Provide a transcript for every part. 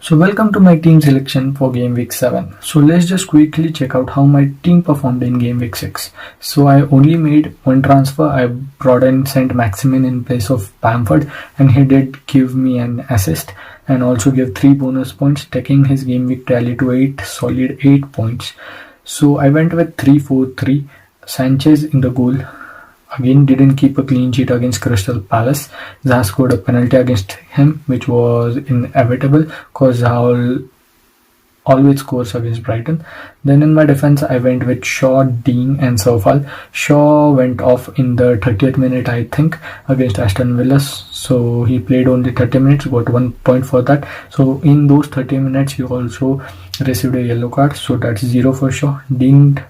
So welcome to my team selection for game week 7. So let's just quickly check out how my team performed in game week 6. So I only made one transfer. I brought in Saint Maximin in place of Bamford, and he did give me an assist and also give 3 bonus points, taking his game week tally to 8 solid 8 points. So I went with 3-4-3. Sanchez in the goal. Again, didn't keep a clean sheet against Crystal Palace. Zaha scored a penalty against him, which was inevitable because Zaha always scores against Brighton. Then in my defense, I went with Shaw, Dean, and Sofal. Shaw went off in the 30th minute, I think, against Aston Villa. So he played only 30 minutes, got 1 point for that. So in those 30 minutes, he also received a yellow card. So that's 0 for Shaw. Dean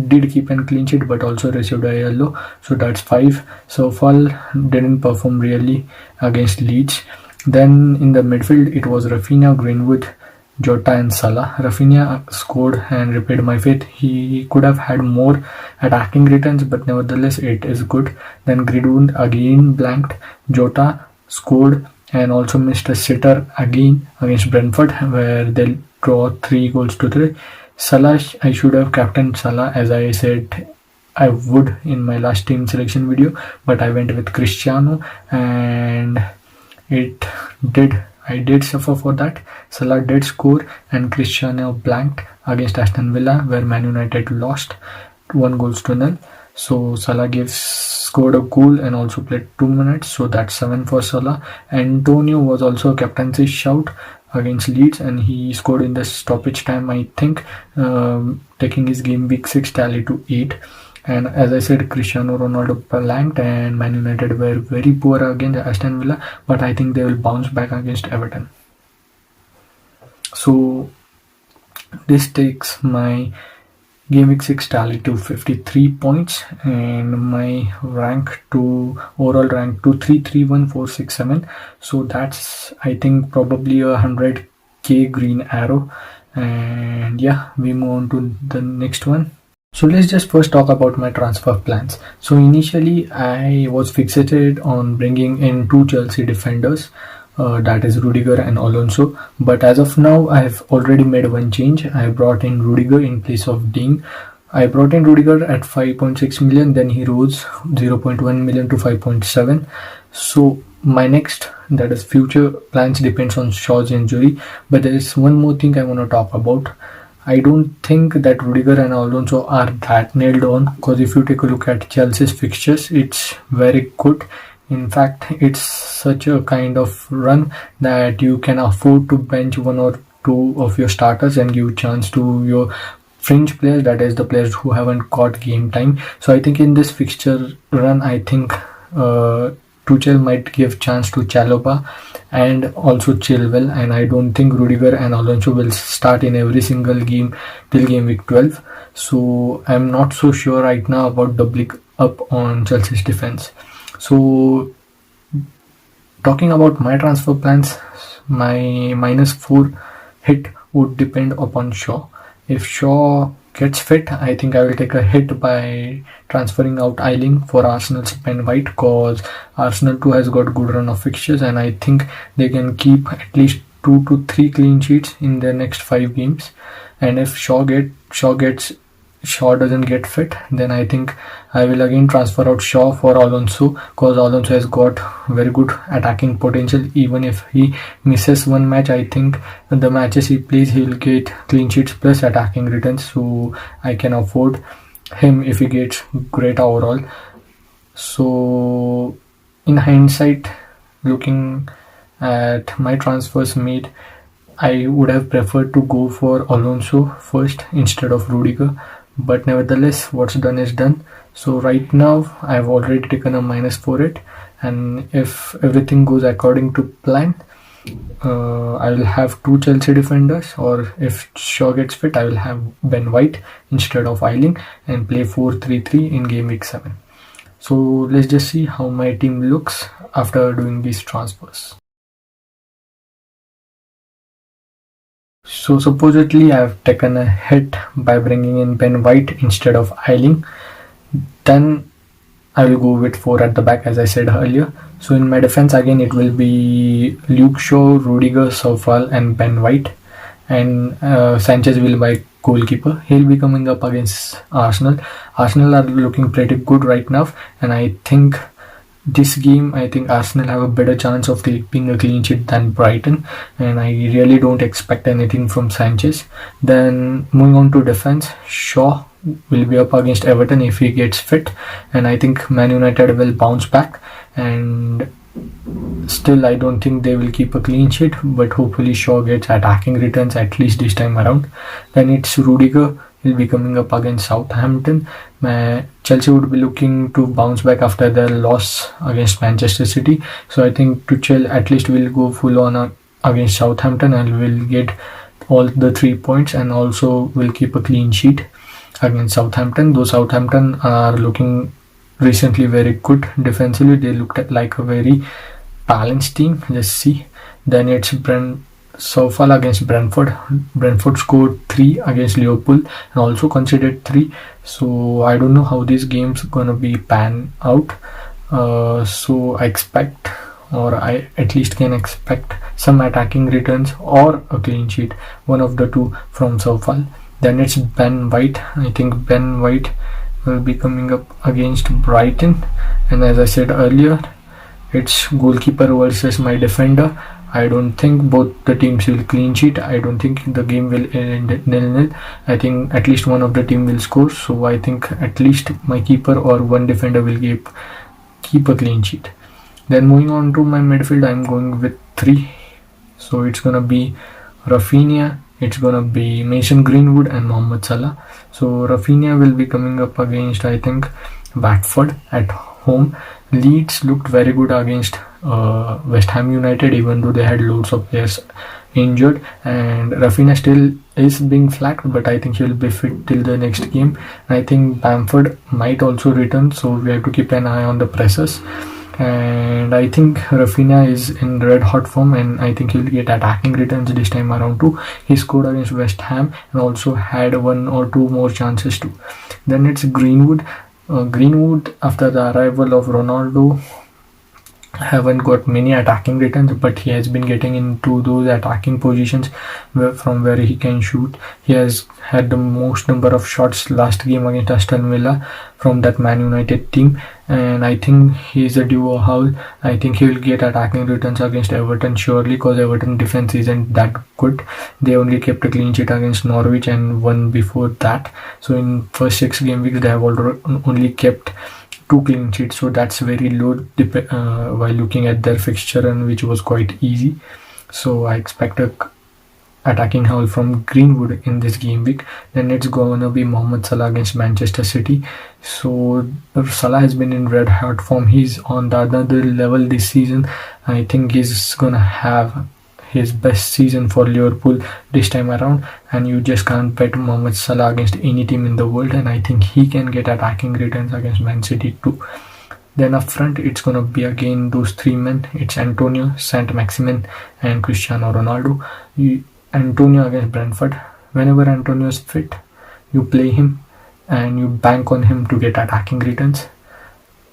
did keep a clean sheet but also received a yellow, so that's 5. So Fall didn't perform really against Leeds. Then in the midfield it was Rafinha, Greenwood, Jota and Salah. Rafinha scored and repaid my faith. He could have had more attacking returns, but nevertheless it is good. Then Greenwood again blanked. Jota scored and also missed a sitter again against Brentford, where they'll draw 3-3. Salah, I should have captained Salah, as I said I would in my last team selection video, but I went with Cristiano and I did suffer for that. Salah did score and Cristiano blanked against Aston Villa, where Man United lost 1-0. So Salah scored a goal and also played 2 minutes, so that's 7 for Salah. Antonio was also a captaincy shout against Leeds, and he scored in the stoppage time, I think, taking his game week 6 tally to 8. And as I said, Cristiano Ronaldo blanked and Man United were very poor against Aston Villa, but I think they will bounce back against Everton. So this takes my game week 6 tally to 53 points and my overall rank to 331,467. So that's, I think, probably 100k green arrow. And yeah, we move on to the next one. So let's just first talk about my transfer plans. So initially I was fixated on bringing in 2 Chelsea defenders, that is Rudiger and Alonso, but as of now I have already made one change. I brought in Rudiger in place of Dean. I brought in Rudiger at 5.6 million, then he rose 0.1 million to 5.7. So my next, that is future plans, depends on Shaw's injury. But there is one more thing I want to talk about. I don't think that Rudiger and Alonso are that nailed on, because if you take a look at Chelsea's fixtures, it's very good. In fact, it's such a kind of run that you can afford to bench 1 or 2 of your starters and give chance to your fringe players, that is the players who haven't got game time. So I think in this fixture run, I think Tuchel might give chance to Chalobah and also Chilwell, and I don't think Rudiger and Alonso will start in every single game till game week 12. So I'm not so sure right now about doubling up on Chelsea's defense. So talking about my transfer plans, my -4 hit would depend upon Shaw. If Shaw gets fit, I think I will take a hit by transferring out Ayling for Arsenal's Ben White, because Arsenal too has got good run of fixtures and I think they can keep at least 2 to 3 clean sheets in their next 5 games. And if Shaw doesn't get fit, then I think I will again transfer out Shaw for Alonso, because Alonso has got very good attacking potential. Even if he misses one match, I think the matches he plays he will get clean sheets plus attacking returns, so I can afford him if he gets great overall. So in hindsight, looking at my transfers made, I would have preferred to go for Alonso first instead of Rudiger, but nevertheless what's done is done. So right now I've already taken a -4 hit, and if everything goes according to plan, I will have 2 Chelsea defenders, or if Shaw gets fit I will have Ben White instead of Ayling and play 4-3-3 in game week 7. So let's just see how my team looks after doing these transfers. So supposedly I have taken a hit by bringing in Ben White instead of Ayling. Then I will go with 4 at the back, as I said earlier. So in my defense again it will be Luke Shaw, Rudiger, Sofal and Ben White, and Sanchez will be goalkeeper. He'll be coming up against Arsenal. Arsenal are looking pretty good right now, and I think this game, I think Arsenal have a better chance of keeping a clean sheet than Brighton, and I really don't expect anything from Sanchez. Then moving on to defense, Shaw will be up against Everton if he gets fit, and I think Man United will bounce back. And still, I don't think they will keep a clean sheet, but hopefully Shaw gets attacking returns at least this time around. Then it's Rudiger. He'll be coming up against Southampton. Chelsea would be looking to bounce back after their loss against Manchester City. So I think Tuchel at least will go full on against Southampton and will get all the 3 points, and also will keep a clean sheet against Southampton. Though Southampton are looking recently very good defensively, they looked at like a very balanced team. Let's see. Then it's Sofal against Brentford. Brentford scored 3 against Liverpool and also considered 3. So I don't know how this game's gonna be pan out. So I expect, or I at least can expect, some attacking returns or a clean sheet, one of the two from Sofal. Then it's Ben White. I think Ben White will be coming up against Brighton, and as I said earlier, it's goalkeeper versus my defender. I don't think both the teams will clean sheet. I don't think the game will end 0-0. I think at least one of the team will score. So I think at least my keeper or one defender will keep a clean sheet. Then moving on to my midfield, I'm going with 3. So it's gonna be Rafinha, it's gonna be Mason Greenwood and Mohamed Salah. So Rafinha will be coming up against, I think, Watford at home. Leeds looked very good against West Ham United, even though they had loads of players injured, and Rafinha still is being flagged, but I think he'll be fit till the next game. I think Bamford might also return, so we have to keep an eye on the pressers. And I think Rafinha is in red hot form, and I think he'll get attacking returns this time around too. He scored against West Ham and also had 1 or 2 more chances too. Then it's Greenwood. Greenwood, after the arrival of Ronaldo, haven't got many attacking returns, but he has been getting into those attacking positions from where he can shoot. He has had the most number of shots last game against Aston Villa from that Man United team, and I think he's a duo howl. I think he will get attacking returns against Everton surely, because Everton defense isn't that good. They only kept a clean sheet against Norwich and won before that. So in first 6 game weeks they have only kept 2 clean sheets, so that's very low while looking at their fixture run, which was quite easy. So I expect a attacking howl from Greenwood in this game week. Then it's gonna be Mohamed Salah against Manchester City. So Salah has been in red hot form. He's on the other level this season. I think he's gonna have his best season for Liverpool this time around, and you just can't bet Mohamed Salah against any team in the world, and I think he can get attacking returns against Man City too. Then up front, it's gonna be again those 3 men. It's Antonio, Saint-Maximin and Cristiano Ronaldo. Antonio against Brentford. Whenever Antonio is fit, you play him and you bank on him to get attacking returns.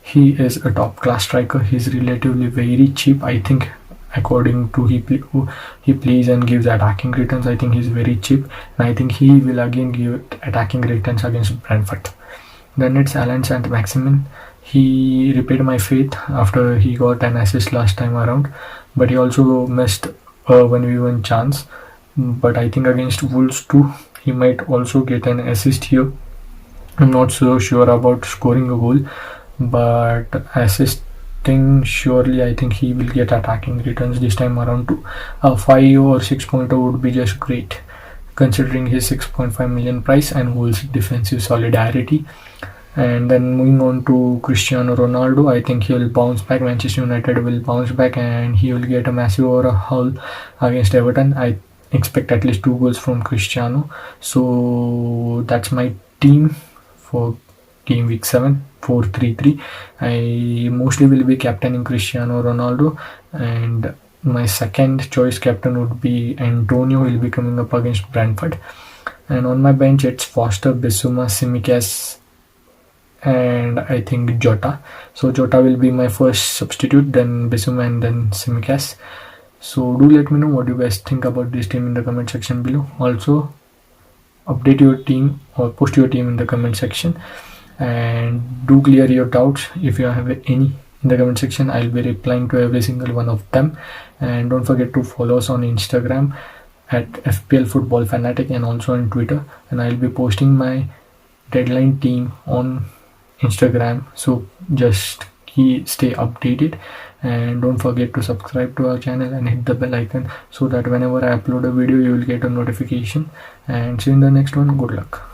He is a top class striker. He's relatively very cheap. I think according to who he plays and gives attacking returns, I think he's very cheap, and I think he will again give attacking returns against Brentford. Then it's Alan Saint-Maximin. He repaid my faith after he got an assist last time around, but he also missed a 1v1 chance. But I think against Wolves too, he might also get an assist here. I'm not so sure about scoring a goal, but assisting surely I think he will get attacking returns this time around too. A 5 or 6 pointer would be just great, considering his 6.5 million price and Wolves' defensive solidarity. And then moving on to Cristiano Ronaldo, I think he will bounce back. Manchester United will bounce back and he will get a massive overhaul against Everton. I expect at least 2 goals from Cristiano. So that's my team for game week 7, 4-3-3. I mostly will be captaining Cristiano Ronaldo, and my second choice captain would be Antonio. He'll be coming up against Brentford. And on my bench, it's Foster, Bissouma, Tsimikas, and I think Jota. So Jota will be my first substitute, then Bissouma, and then Tsimikas. So do let me know what you guys think about this team in the comment section below. Also, update your team or post your team in the comment section, and do clear your doubts if you have any in the comment section. I'll be replying to every single one of them. And don't forget to follow us on Instagram at FPL Football Fanatic, and also on Twitter. And I'll be posting my deadline team on Instagram, so just stay updated, and don't forget to subscribe to our channel and hit the bell icon so that whenever I upload a video you will get a notification. And see you in the next one. Good luck.